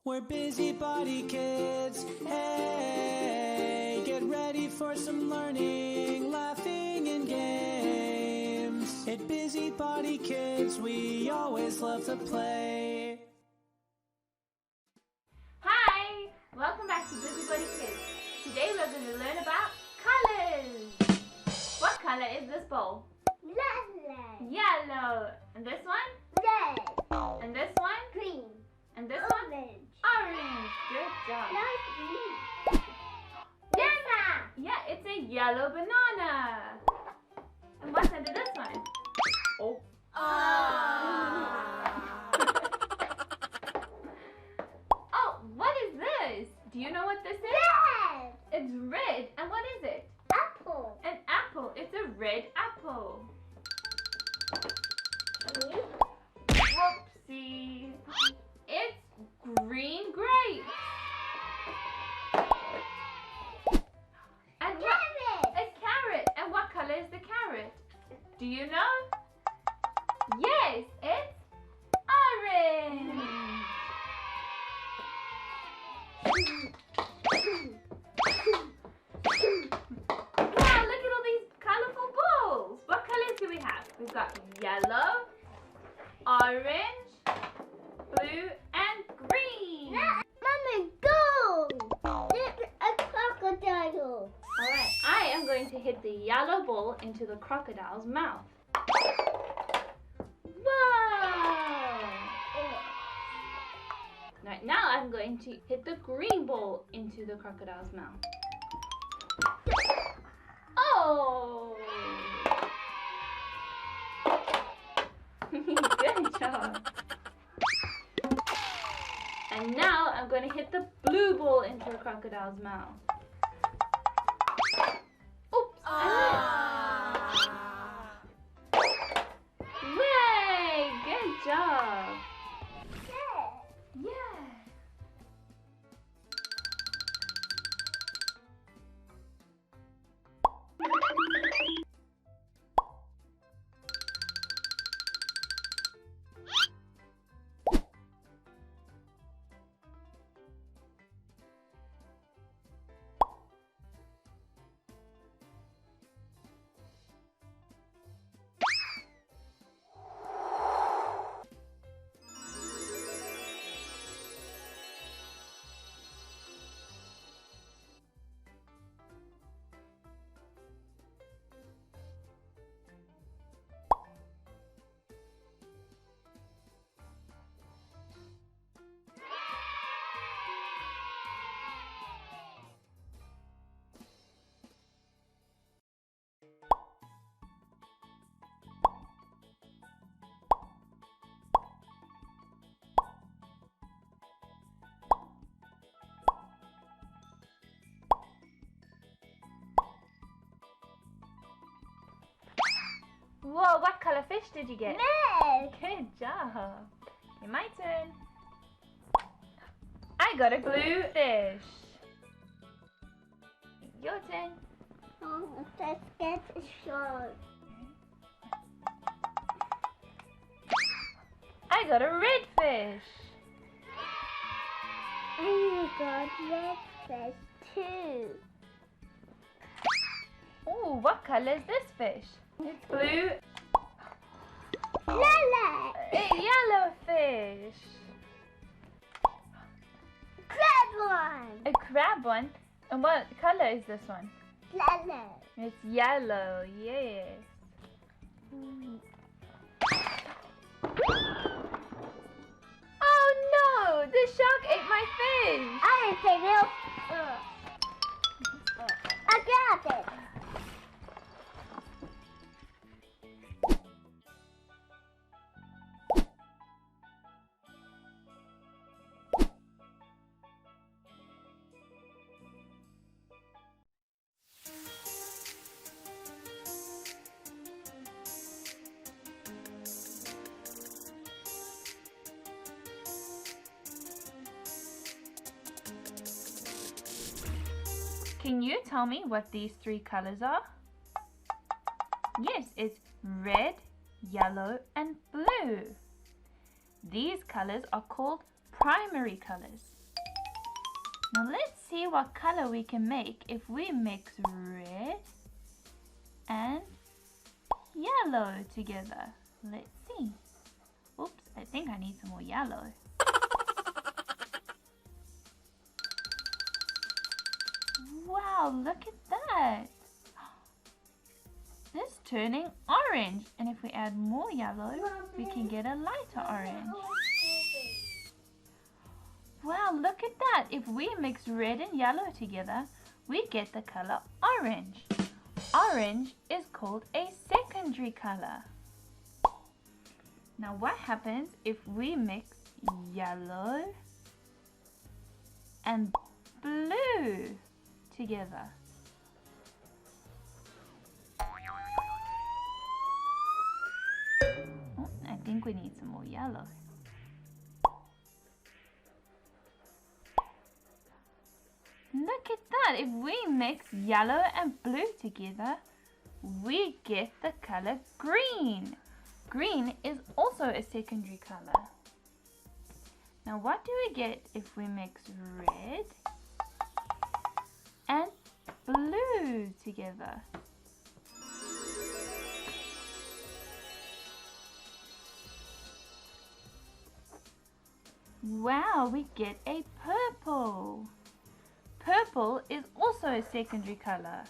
We're busybody kids, hey! Get ready for some learning, laughing and games. At Busybody Kids, we always love to play. Hi! Welcome back to Busybody Kids. Today we're going to learn about colours. What colour is this bowl? Yellow. Yellow. And this one? Red. And this one? Green. And this Orange. one? Orange. Good job. Light green. Banana. Yeah, it's a yellow banana. And what's under this one? Oh. Oh, what is this? Do you know what this is? Red. It's red. And what is it? Apple. An apple. It's a red apple. Whoopsie. It's green grapes. And what? Carrot. A carrot. And what color is the carrot? Do you know? Yes, it's orange. Wow, look at all these colorful balls. What colors do we have? We've got yellow, orange, blue, and green. Mommy, go. There's a crocodile. Alright, I am going to hit the yellow ball into the crocodile's mouth. Whoa! Right, now I'm going to hit the green ball into the crocodile's mouth. Oh! Good job. And now I'm going to hit the blue ball into the crocodile's mouth. Oops! Way! Good job. Yeah. Whoa, what color fish did you get? Red. Good job. Okay, my turn. I got a blue fish. Your turn. Oh, let's get short. I got a red fish. I got red fish too. Ooh, what color is this fish? It's blue. Yellow. A yellow fish. Crab one. A crab one. And what color is this one? Yellow. It's yellow, yes. Oh no! The shark ate my fish! I didn't take it. I got it. Can you tell me what these three colors are? Yes, it's red, yellow, and blue. These colors are called primary colors. Now let's see what color we can make if we mix red and yellow together. Let's see. Oops, I think I need some more yellow. Wow, look at that. This is turning orange, and if we add more yellow, we can get a lighter orange. Wow, look at that. If we mix red and yellow together, we get the color orange. Orange is called a secondary color. Now what happens if we mix yellow and blue together? Oh, I think we need some more yellow. Look at that! If we mix yellow and blue together, we get the color green. Green is also a secondary color. Now what do we get if we mix red and blue together? Wow, we get a purple. Purple is also a secondary color.